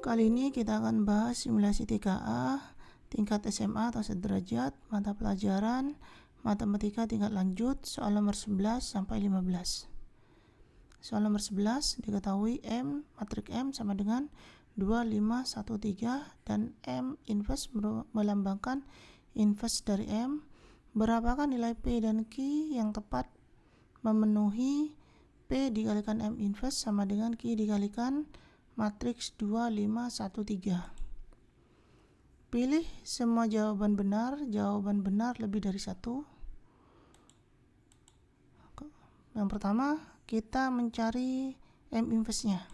Kali ini kita akan bahas simulasi TKA tingkat SMA atau sederajat, mata pelajaran matematika tingkat lanjut, soal nomor 11 sampai 15. Soal nomor 11 diketahui matrik M sama dengan 2, 5, 1, 3 dan M inverse melambangkan inverse dari M. Berapakah nilai P dan Q yang tepat memenuhi P dikalikan M inverse sama dengan Q dikalikan matriks 2, 5, 1, 3. Pilih semua jawaban benar lebih dari satu. Yang pertama, kita mencari M inverse-nya.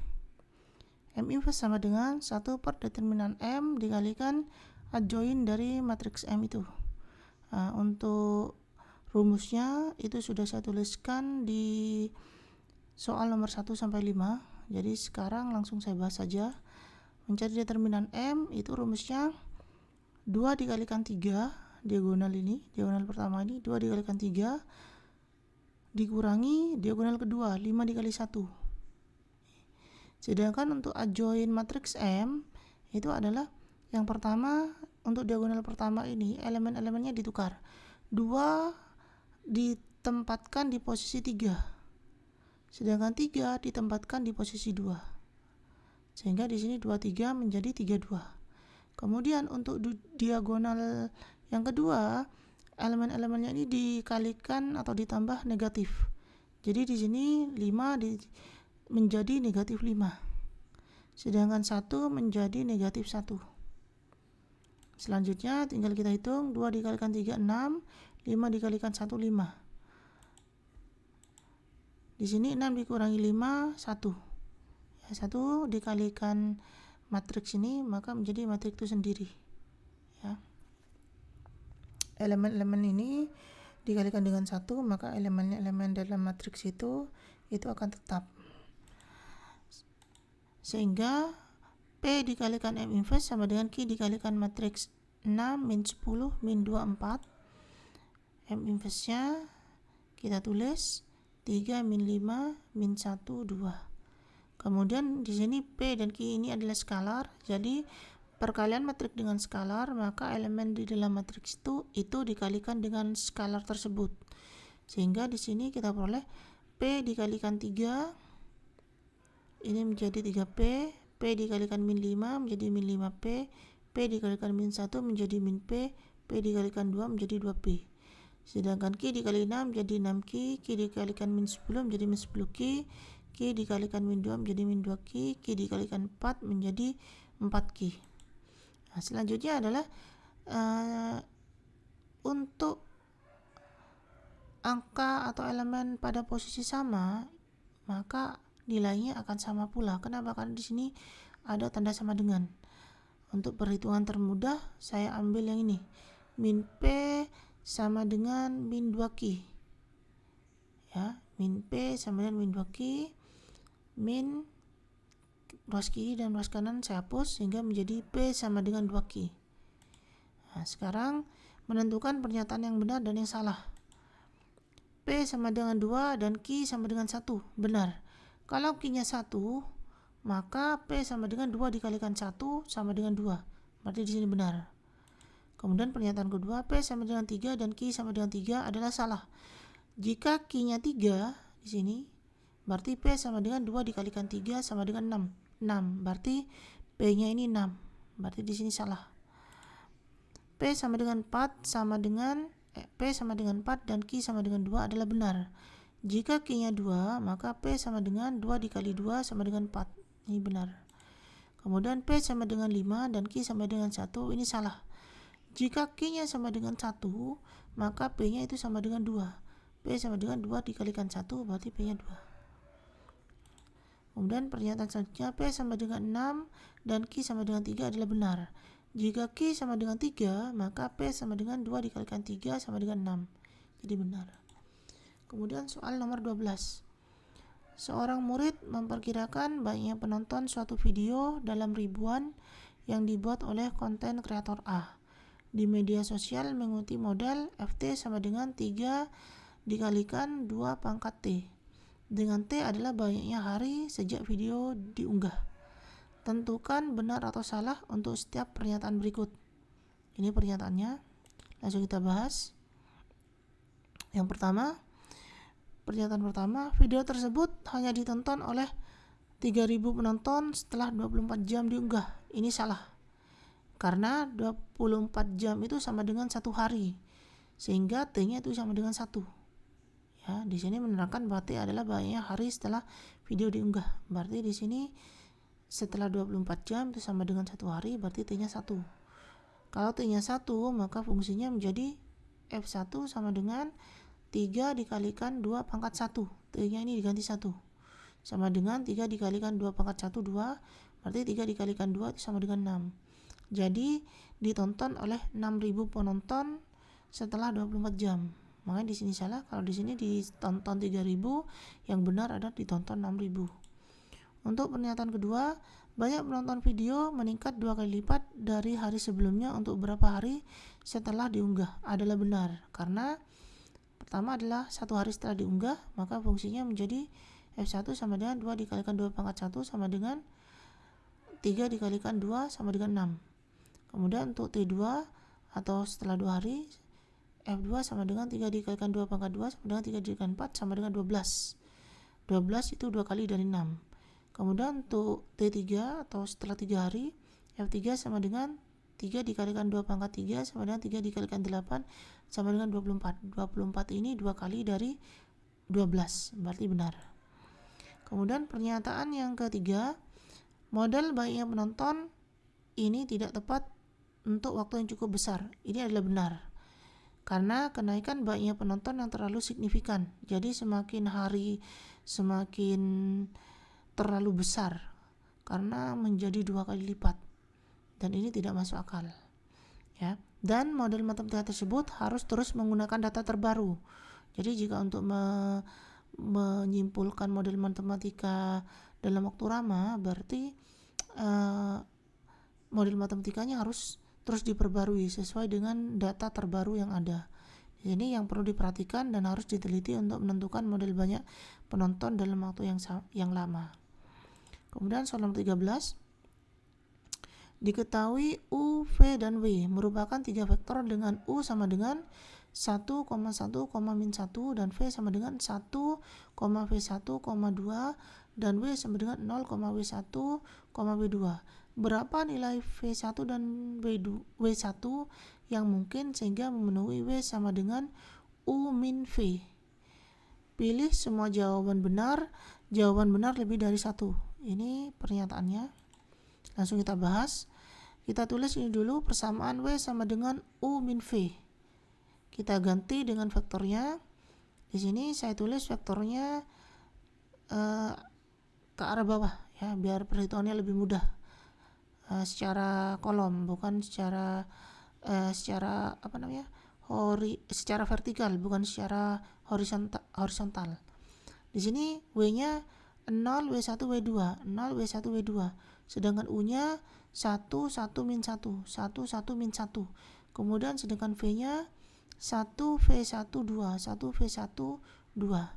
M inverse sama dengan 1 per determinan M dikalikan adjoin dari matriks M itu. Untuk rumusnya itu sudah saya tuliskan di soal nomor 1 sampai 5. Jadi sekarang langsung saya bahas saja. Mencari determinan M itu rumusnya 2 dikalikan 3, diagonal pertama ini 2 dikalikan 3 dikurangi diagonal kedua 5 dikali 1. Sedangkan untuk adjoin matriks M itu adalah yang pertama, untuk diagonal pertama ini elemen-elemennya ditukar. 2 ditempatkan di posisi 3. Sedangkan 3 ditempatkan di posisi 2. Sehingga di sini 23 menjadi 32. Kemudian untuk diagonal yang kedua, elemen-elemennya ini dikalikan atau ditambah negatif. Jadi di sini 5 menjadi negatif 5. Sedangkan 1 menjadi negatif 1. Selanjutnya tinggal kita hitung 2 dikalikan 3 6, 5 dikalikan 1 5. Di sini 6 dikurangi 5 1. 1 dikalikan matriks ini maka menjadi matriks itu sendiri. Ya. Elemen-elemen ini dikalikan dengan 1 maka elemen dalam matriks itu akan tetap. Sehingga P dikalikan M inverse sama dengan Q dikalikan matriks 6 min 10 min 2 4. M inverse-nya kita tulis 3 min 5 min 1 2. Kemudian di sini P dan Q ini adalah skalar. Jadi perkalian matriks dengan skalar, maka elemen di dalam matriks itu dikalikan dengan skalar tersebut. Sehingga di sini kita peroleh P dikalikan 3 ini menjadi 3P, P dikalikan min 5 menjadi min 5P, P dikalikan min 1 menjadi min P, P dikalikan 2 menjadi 2P. Sedangkan Q dikali 6 menjadi 6Q, Q dikalikan min 10 menjadi min 10Q, Q dikalikan min 2 menjadi min 2Q, Q dikalikan 4 menjadi 4Q. Nah, selanjutnya adalah untuk angka atau elemen pada posisi sama, maka nilainya akan sama pula. Kenapa? Karena di sini ada tanda sama dengan. Untuk perhitungan termudah, saya ambil yang ini. Min P sama dengan min 2Q. Ya, min P sama dengan min 2Q. Min ruas kiri dan ruas kanan saya hapus sehingga menjadi P sama dengan 2Q. Nah, sekarang menentukan pernyataan yang benar dan yang salah. P sama dengan 2 dan Q sama dengan 1. Benar. Kalau Q-nya 1, maka P sama dengan 2 dikalikan 1 sama dengan 2. Berarti di sini benar. Kemudian pernyataan kedua, P sama dengan 3 dan Q sama dengan 3 adalah salah. Jika Q-nya 3 di sini, berarti P sama dengan 2 dikalikan 3 sama dengan 6. Berarti P-nya ini 6. Berarti di sini salah. P sama dengan 4 P sama dengan 4 dan Q sama dengan 2 adalah benar. Jika Q-nya 2, maka P sama dengan 2 dikali 2 sama dengan 4. Ini benar. Kemudian P sama dengan 5 dan Q sama dengan 1. Ini salah. Jika Q-nya sama dengan 1, maka P-nya itu sama dengan 2. P sama dengan 2 dikalikan 1, berarti P-nya 2. Kemudian pernyataan selanjutnya, P sama dengan 6 dan Q sama dengan 3 adalah benar. Jika Q sama dengan 3, maka P sama dengan 2 dikalikan 3 sama dengan 6. Jadi benar. Kemudian soal nomor 12. Seorang murid memperkirakan banyaknya penonton suatu video dalam ribuan yang dibuat oleh konten kreator A. Di media sosial mengikuti model FT sama dengan 3 dikalikan 2 pangkat T. Dengan T adalah banyaknya hari sejak video diunggah. Tentukan benar atau salah untuk setiap pernyataan berikut. Ini pernyataannya, langsung kita bahas. Yang pertama, pernyataan pertama, video tersebut hanya ditonton oleh 3.000 penonton setelah 24 jam diunggah. Ini salah, karena 24 jam itu sama dengan 1 hari, sehingga T-nya itu sama dengan 1. Ya, di sini menerangkan bahwa T adalah banyaknya hari setelah video diunggah. Berarti di sini setelah 24 jam itu sama dengan 1 hari, berarti T-nya 1. Kalau T-nya 1, maka fungsinya menjadi F1 sama dengan 3 dikalikan 2 pangkat 1. T-nya ini diganti 1. Sama dengan 3 dikalikan 2 pangkat 1, 2. Berarti 3 dikalikan 2 itu sama dengan 6. Jadi ditonton oleh 6.000 penonton setelah 24 jam. Makanya di sini salah, kalau di sini ditonton 3.000, yang benar adalah ditonton 6.000. Untuk pernyataan kedua, banyak penonton video meningkat 2 kali lipat dari hari sebelumnya untuk beberapa hari setelah diunggah. Adalah benar, karena pertama adalah 1 hari setelah diunggah, maka fungsinya menjadi F1 sama dengan 2 dikalikan 2 pangkat 1 sama dengan 3 dikalikan 2 sama dengan 6. Kemudian untuk T2 atau setelah 2 hari, F2 sama dengan 3 dikalikan 2 pangkat 2 sama dengan 3 dikalikan 4 sama dengan 12. 12 itu 2 kali dari 6. Kemudian untuk T3 atau setelah 3 hari, F3 sama dengan 3 dikalikan 2 pangkat 3 sama dengan 3 dikalikan 8 sama dengan 24. 24 ini 2 kali dari 12, berarti benar. Kemudian pernyataan yang ketiga, model banyaknya penonton ini tidak tepat untuk waktu yang cukup besar. Ini adalah benar, karena kenaikan banyaknya penonton yang terlalu signifikan. Jadi semakin hari semakin terlalu besar, karena menjadi 2 kali lipat, dan ini tidak masuk akal, ya. Dan model matematika tersebut harus terus menggunakan data terbaru. Jadi jika untuk menyimpulkan model matematika dalam waktu lama, berarti model matematikanya harus terus diperbarui sesuai dengan data terbaru yang ada. Ini yang perlu diperhatikan dan harus diteliti untuk menentukan model banyak penonton dalam waktu yang lama. Kemudian soal nomor 13, diketahui U, V, dan W merupakan 3 vektor dengan U sama dengan 1, 1, min 1, dan V sama dengan 1, V1, 2, dan W sama dengan 0, W1, W2. Berapa nilai V1 dan W1 yang mungkin sehingga memenuhi W sama dengan U min V? Pilih semua jawaban benar lebih dari 1. Ini pernyataannya, langsung kita bahas. Kita tulis ini dulu, persamaan W sama dengan U min V. Kita ganti dengan vektornya. Di sini saya tulis vektornya ke arah bawah, ya, biar perhitungannya lebih mudah. Secara kolom, bukan secara secara vertikal, bukan secara horizontal. Di sini W-nya 0, W1, W2, 0, W1, W2. Sedangkan U-nya 1, 1, min 1, 1, 1, min 1. Kemudian sedangkan V-nya 1, V1, 2, 1, V1, 2.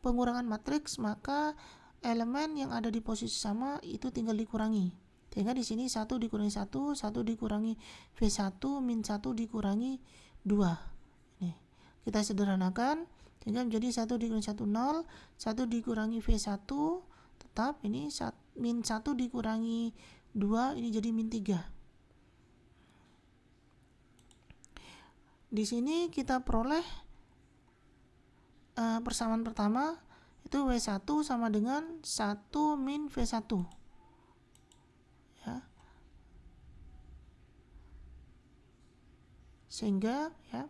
Pengurangan matriks, maka elemen yang ada di posisi sama itu tinggal dikurangi. Sehingga di sini 1 dikurangi 1, 1 dikurangi V1, min 1 dikurangi 2. Nih, kita sederhanakan sehingga menjadi 1 dikurangi 1, 0, 1 dikurangi V1 tetap, ini min 1 dikurangi 2, ini jadi min 3. Di sini kita peroleh persamaan pertama itu W1 sama dengan 1 min V1, ya. Sehingga, ya,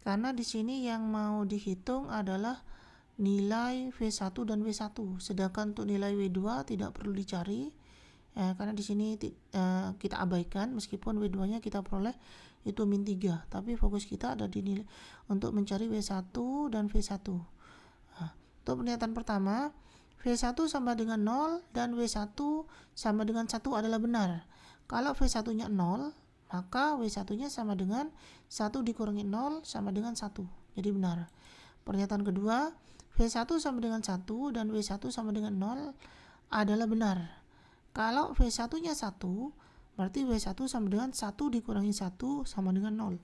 karena di sini yang mau dihitung adalah nilai V1 dan W1, sedangkan untuk nilai W2 tidak perlu dicari, karena di sini kita abaikan, meskipun W2-nya kita peroleh itu min 3, tapi fokus kita ada di nilai untuk mencari W1 dan V1. Nah, untuk pernyataan pertama, V1 sama dengan 0 dan W1 sama dengan 1 adalah benar. Kalau V1-nya 0, maka W1-nya sama dengan 1 dikurangi 0 sama dengan 1. Jadi benar. Pernyataan kedua, V1 sama dengan 1 dan W1 sama dengan 0 adalah benar. Kalau V1 nya 1, berarti V1 sama dengan 1 dikurangi 1 sama dengan 0.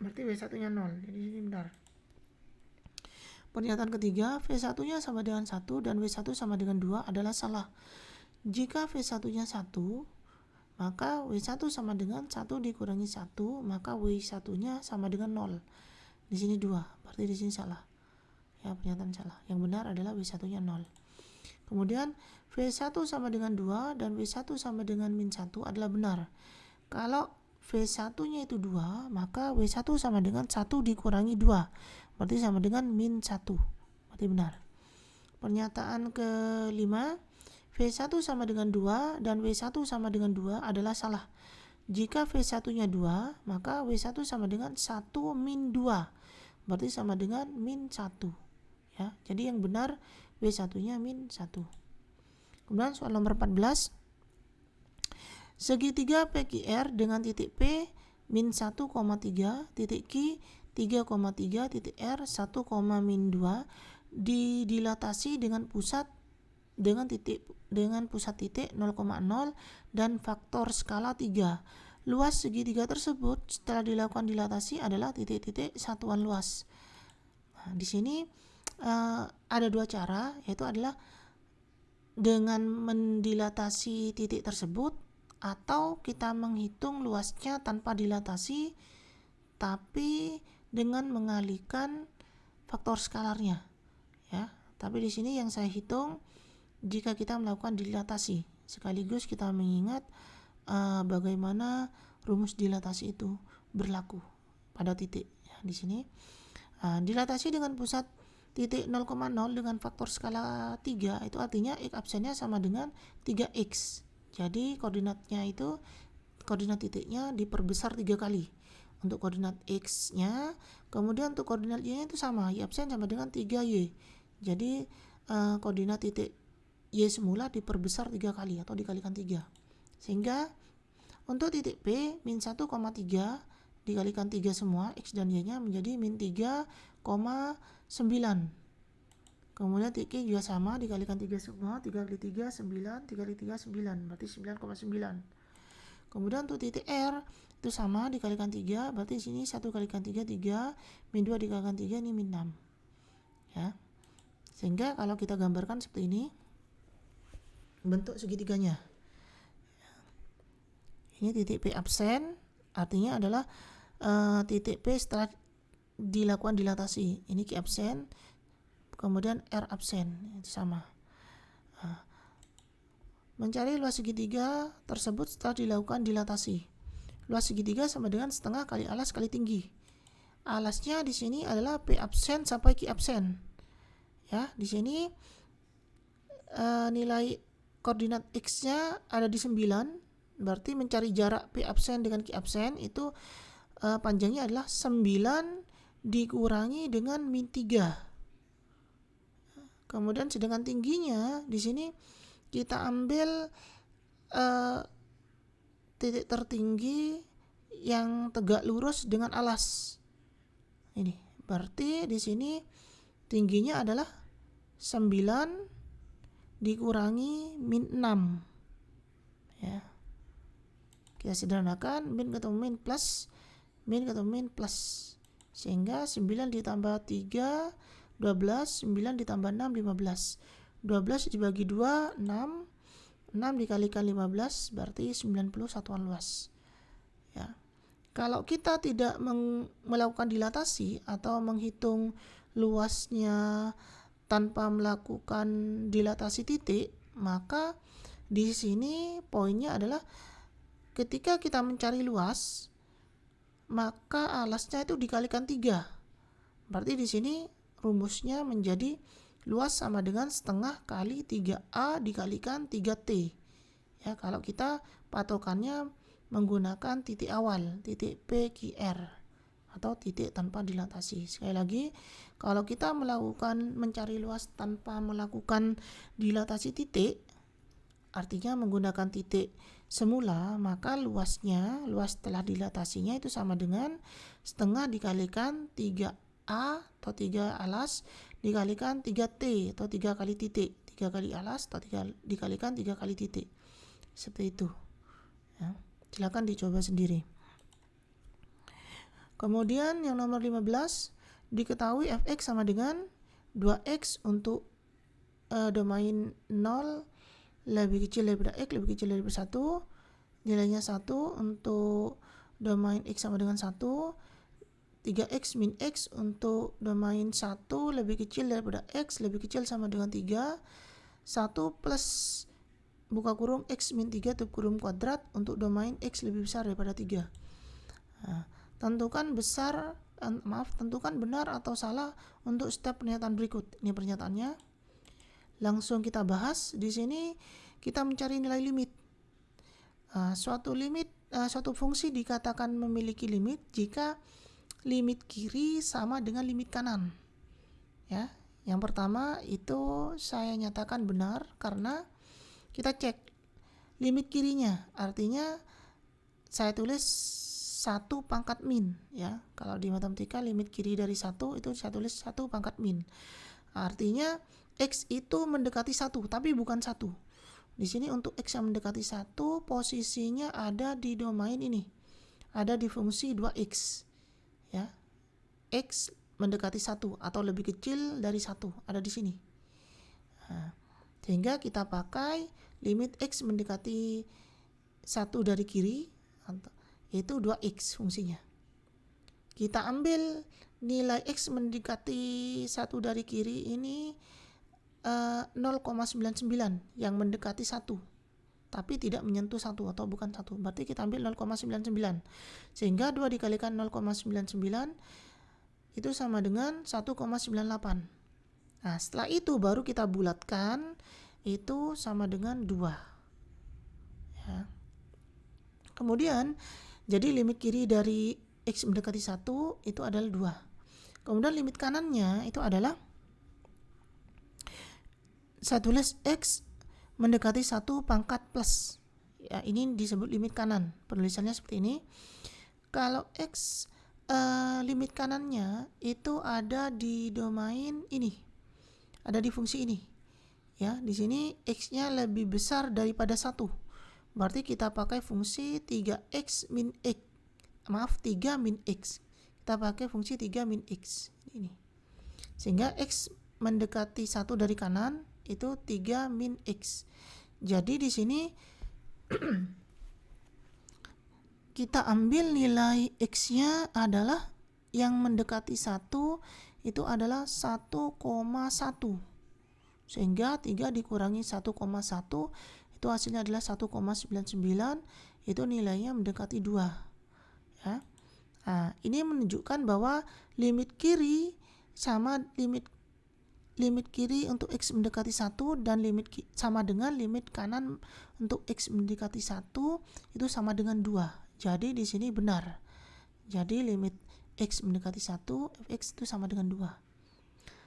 Berarti V1 nya 0. Jadi ini benar. Pernyataan ketiga, V1 nya sama dengan 1 dan V1 sama dengan 2 adalah salah. Jika V1 nya 1, maka W1 sama dengan 1 dikurangi 1, maka W1 nya sama dengan 0. Di sini 2, berarti di sini salah. Ya, pernyataan salah. Yang benar adalah W1 nya 0. Kemudian V1 sama dengan 2 dan W1 sama dengan min 1 adalah benar. Kalau V1 nya itu 2, maka W1 sama dengan 1 dikurangi 2, berarti sama dengan min 1, berarti benar. Pernyataan kelima, V1 sama dengan 2 dan W1 sama dengan 2 adalah salah. Jika V1 nya 2, maka W1 sama dengan 1 min 2, berarti sama dengan min 1. Ya, jadi yang benar W1 nya min 1. Kemudian soal nomor 14, segitiga PQR dengan titik P min 1,3, titik Q 3,3, titik R 1, min 2 didilatasi dengan pusat titik 0,0 dan faktor skala 3. Luas segitiga tersebut setelah dilakukan dilatasi adalah titik-titik satuan luas. Nah, di sini ada dua cara, yaitu adalah dengan mendilatasi titik tersebut atau kita menghitung luasnya tanpa dilatasi tapi dengan mengalihkan faktor skalarnya. Ya, tapi di sini yang saya hitung jika kita melakukan dilatasi, sekaligus kita mengingat bagaimana rumus dilatasi itu berlaku pada titik. Ya, di sini dilatasi dengan pusat titik 0,0 dengan faktor skala 3, itu artinya X absennya sama dengan 3X. Jadi koordinat titiknya diperbesar 3 kali untuk koordinat X nya, kemudian untuk koordinat Y nya itu sama, Y absen sama dengan 3Y. Jadi koordinat titik Y semula diperbesar 3 kali atau dikalikan 3, sehingga untuk titik P min 1,3 dikalikan 3 semua X dan Y nya menjadi min 3,9. Kemudian titik Q juga sama, dikalikan 3 semua, 3 kali 3 9, 3 kali 3 9, berarti 9,9. Kemudian untuk titik R itu sama, dikalikan 3, berarti di sini 1 kalikan 3 3, min 2 dikalikan 3 ini min 6. Ya. Sehingga kalau kita gambarkan seperti ini bentuk segitiganya. Ini titik P absen, artinya adalah titik P setelah dilakukan dilatasi. Ini Q absen, kemudian R absen, itu sama. Mencari luas segitiga tersebut setelah dilakukan dilatasi. Luas segitiga sama dengan setengah kali alas kali tinggi. Alasnya di sini adalah P absen sampai Q absen. Ya, di sini nilai koordinat X-nya ada di 9, berarti mencari jarak P absen dengan Q absen itu panjangnya adalah 9 dikurangi dengan min 3. Kemudian sedangkan tingginya di sini kita ambil titik tertinggi yang tegak lurus dengan alas. Ini berarti di sini tingginya adalah 9 dikurangi min 6. Ya. Kita sederhanakan, min ketemu min plus, sehingga 9 ditambah 3 12, 9 ditambah 6 15. 12 dibagi 2 6, 6 dikalikan 15 berarti 90 satuan luas. Ya. Kalau kita tidak melakukan dilatasi atau menghitung luasnya tanpa melakukan dilatasi titik, maka di sini poinnya adalah ketika kita mencari luas, maka alasnya itu dikalikan 3. Berarti di sini rumusnya menjadi luas sama dengan setengah kali 3A dikalikan 3T. Ya, kalau kita patokannya menggunakan titik awal, titik PQR atau titik tanpa dilatasi. Sekali lagi, kalau kita mencari luas tanpa melakukan dilatasi titik, artinya menggunakan titik semula, maka luas setelah dilatasinya itu sama dengan setengah dikalikan 3A atau 3 alas dikalikan 3T atau 3 kali titik. 3 kali alas atau dikalikan 3 kali titik. Seperti itu. Ya, silakan dicoba sendiri. Kemudian yang nomor 15, diketahui fx sama dengan 2x untuk domain 0 lebih kecil daripada x lebih kecil daripada 1, nilainya 1 untuk domain x sama dengan 1, 3x min x untuk domain 1 lebih kecil daripada x lebih kecil sama dengan 3, 1 plus buka kurung x min 3 tutup kurung kuadrat untuk domain x lebih besar daripada 3. Nah, tentukan benar atau salah untuk step pernyataan berikut. Ini pernyataannya. Langsung kita bahas. Di sini kita mencari nilai limit. Suatu fungsi dikatakan memiliki limit jika limit kiri sama dengan limit kanan. Ya, yang pertama itu saya nyatakan benar karena kita cek limit kirinya. Artinya saya tulis 1 pangkat min, ya. Kalau di matematika limit kiri dari 1 itu saya tulis 1 pangkat min. Artinya x itu mendekati 1 tapi bukan 1. Di sini untuk x yang mendekati 1 posisinya ada di domain ini. Ada di fungsi 2x. Ya. X mendekati 1 atau lebih kecil dari 1 ada di sini. Nah, sehingga kita pakai limit x mendekati 1 dari kiri itu 2x fungsinya. Kita ambil nilai x mendekati 1 dari kiri ini 0,99 yang mendekati 1 tapi tidak menyentuh 1 atau bukan 1. Berarti kita ambil 0,99. Sehingga 2 dikalikan 0,99 itu sama dengan 1,98. Nah, setelah itu baru kita bulatkan itu sama dengan 2. Ya. Kemudian jadi limit kiri dari x mendekati 1 itu adalah 2. Kemudian limit kanannya itu adalah saya tulis x mendekati 1 pangkat plus. Ya, ini disebut limit kanan. Penulisannya seperti ini. Kalau x limit kanannya itu ada di domain ini. Ada di fungsi ini. Ya, di sini x-nya lebih besar daripada 1. Berarti kita pakai fungsi 3x min x. 3 min x. Kita pakai fungsi 3 min x. Ini. Sehingga x mendekati 1 dari kanan itu 3 min x. Jadi di sini kita ambil nilai x-nya adalah yang mendekati 1 itu adalah 1,1. Sehingga 3 dikurangi 1,1 itu hasilnya adalah 1,99, itu nilainya mendekati 2. Ya. Nah, ini menunjukkan bahwa limit kiri sama limit kiri untuk x mendekati 1 dan sama dengan limit kanan untuk x mendekati 1 itu sama dengan 2. Jadi di sini benar. Jadi limit x mendekati 1 fx itu sama dengan 2.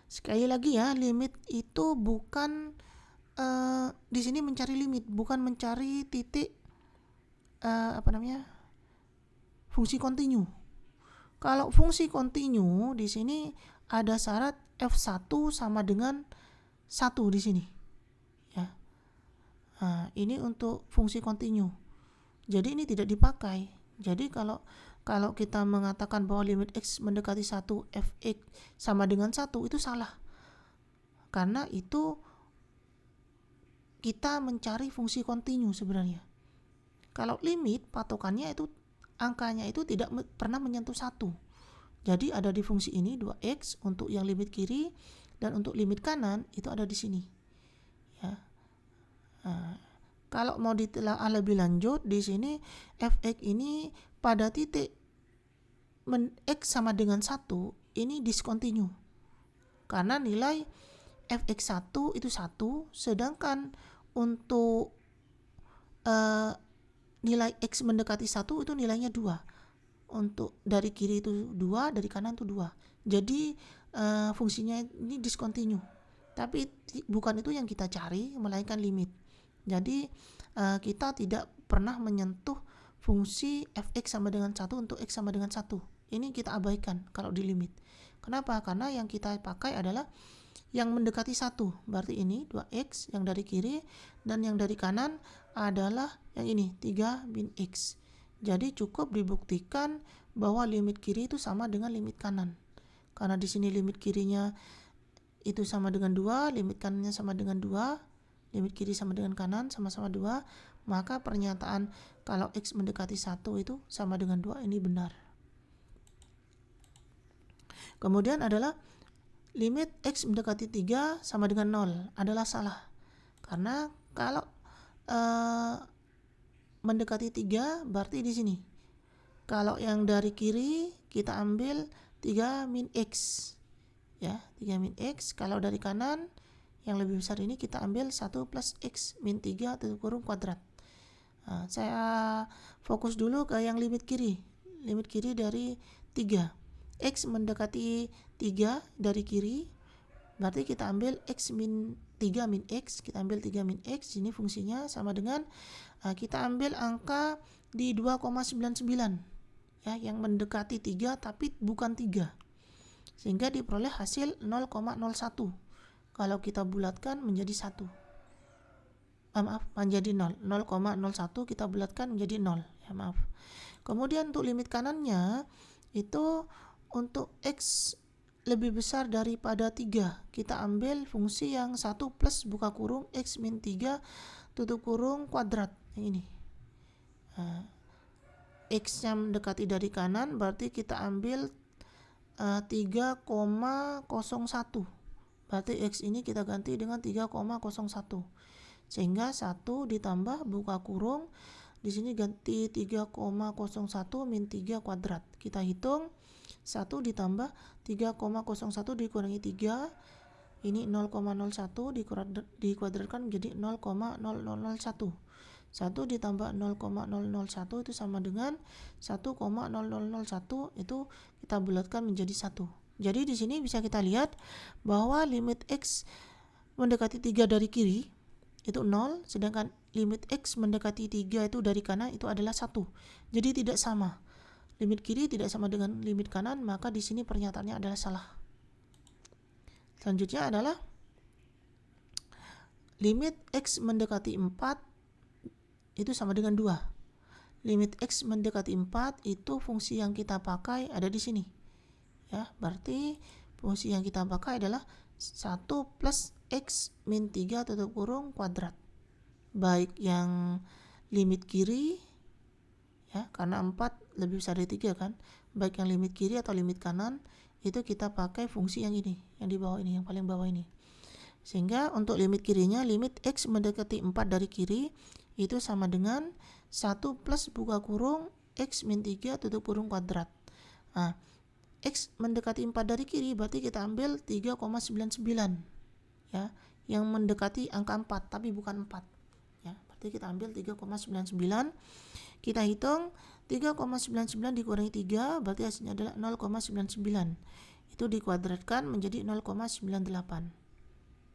Sekali lagi ya, limit itu bukan di sini mencari limit, bukan mencari titik fungsi kontinu. Kalau fungsi kontinu di sini ada syarat f1 sama dengan 1 di sini. Ya. Nah, ini untuk fungsi kontinu. Jadi ini tidak dipakai. Jadi kalau kita mengatakan bahwa limit x mendekati 1 fx sama dengan 1 itu salah. Karena itu kita mencari fungsi kontinu sebenarnya. Kalau limit patokannya itu angkanya itu tidak pernah menyentuh 1. Jadi ada di fungsi ini 2x untuk yang limit kiri dan untuk limit kanan itu ada di sini. Ya. Nah, kalau mau ditelaah lebih lanjut di sini fx ini pada titik x sama dengan 1 ini discontinue. Karena nilai fx1 itu 1, sedangkan untuk nilai x mendekati 1 itu nilainya 2. Untuk dari kiri itu 2, dari kanan itu 2. Jadi fungsinya ini discontinue. Tapi bukan itu yang kita cari, melainkan limit. Jadi kita tidak pernah menyentuh fungsi fx sama dengan 1 untuk x sama dengan 1. Ini kita abaikan kalau di limit. Kenapa? Karena yang kita pakai adalah yang mendekati 1, berarti ini 2x yang dari kiri, dan yang dari kanan adalah yang ini 3 min x. Jadi cukup dibuktikan bahwa limit kiri itu sama dengan limit kanan. Karena di sini limit kirinya itu sama dengan 2, limit kanannya sama dengan 2, limit kiri sama dengan kanan sama-sama 2, maka pernyataan kalau x mendekati 1 itu sama dengan 2 ini benar. Kemudian adalah limit x mendekati 3 sama dengan 0 adalah salah. Karena kalau mendekati 3 berarti di sini. Kalau yang dari kiri kita ambil 3 min x. Ya, 3 min x. Kalau dari kanan yang lebih besar ini kita ambil 1 plus x min 3 tutup kurung kuadrat. Nah, saya fokus dulu ke yang limit kiri. Limit kiri dari 3. X mendekati 3 dari kiri, berarti kita ambil x min 3 min x, kita ambil 3 min x, ini fungsinya sama dengan kita ambil angka di 2,99 ya, yang mendekati 3 tapi bukan 3, sehingga diperoleh hasil 0,01. Kalau kita bulatkan menjadi 1, menjadi 0, 0,01 kita bulatkan menjadi 0 ya, maaf. Kemudian untuk limit kanannya itu untuk x lebih besar daripada 3, kita ambil fungsi yang 1 plus buka kurung x min 3 tutup kurung kuadrat, yang ini. X nya mendekati dari kanan berarti kita ambil 3,01, berarti x ini kita ganti dengan 3,01, sehingga 1 ditambah buka kurung, di sini ganti 3,01 min 3 kuadrat. Kita hitung 1 ditambah 3,01 dikurangi 3, ini 0,01 dikuadratkan menjadi 0,0001. 1 ditambah 0,001 itu sama dengan 1,0001, itu kita bulatkan menjadi 1. Jadi di sini bisa kita lihat bahwa limit x mendekati 3 dari kiri itu 0, sedangkan limit x mendekati 3 itu dari kanan itu adalah 1. Jadi tidak sama. Limit kiri tidak sama dengan limit kanan, maka di sini pernyataannya adalah salah. Selanjutnya adalah limit x mendekati 4 itu sama dengan 2. Limit x mendekati 4 itu fungsi yang kita pakai ada di sini. Ya, berarti fungsi yang kita pakai adalah 1 plus x min 3 tutup kurung kuadrat. Baik yang limit kiri ya, karena 4 lebih besar dari 3 kan, baik yang limit kiri atau limit kanan itu kita pakai fungsi yang ini, yang di bawah ini, yang paling bawah ini. Sehingga untuk limit kirinya, limit x mendekati 4 dari kiri itu sama dengan 1 plus buka kurung x min 3 tutup kurung kuadrat. Nah, x mendekati 4 dari kiri berarti kita ambil 3,99 ya, yang mendekati angka 4 tapi bukan 4 ya, berarti kita ambil 3,99. Kita hitung 3,99 dikurangi 3 berarti hasilnya adalah 0,99. Itu dikuadratkan menjadi 0,98.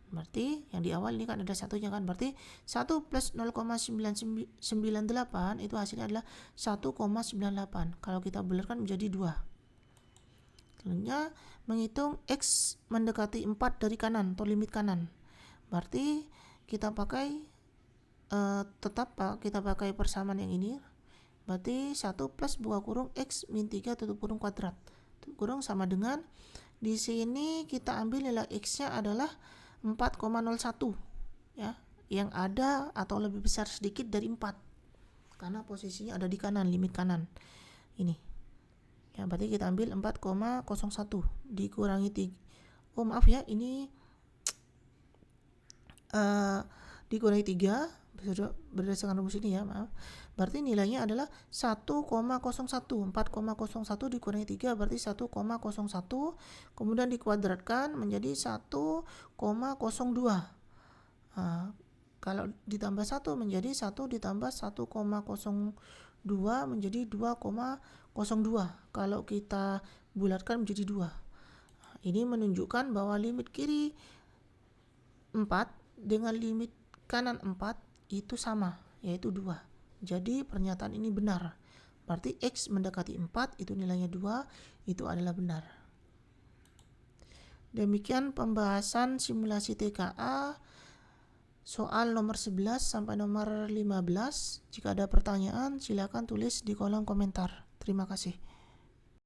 Berarti yang di awal ini kan ada satunya kan, berarti 1 plus 0,998 itu hasilnya adalah 1,98. Kalau kita bulatkan menjadi 2. Selanjutnya menghitung x mendekati 4 dari kanan atau limit kanan. Berarti kita pakai tetap kita pakai persamaan yang ini. Berarti 1 plus buka kurung x min 3 tutup kurung kuadrat. Tutup kurung sama dengan, di sini kita ambil nilai x-nya adalah 4,01 ya, yang ada atau lebih besar sedikit dari 4. Karena posisinya ada di kanan, limit kanan. Ini. Ya, berarti kita ambil 4,01 dikurangi 3. Oh, maaf ya, ini dikurangi 3 berdasarkan rumus ini ya, maaf. Berarti nilainya adalah 1,01. 4,01 dikurangi 3 berarti 1,01. Kemudian dikuadratkan menjadi 1,02. Kalau ditambah 1 menjadi 1 ditambah 1,02 menjadi 2,02. Kalau kita bulatkan menjadi 2. Ini menunjukkan bahwa limit kiri 4 dengan limit kanan 4 itu sama, yaitu 2. Jadi pernyataan ini benar. Berarti x mendekati 4 itu nilainya 2, itu adalah benar. Demikian pembahasan simulasi TKA soal nomor 11 sampai nomor 15. Jika ada pertanyaan, silakan tulis di kolom komentar. Terima kasih.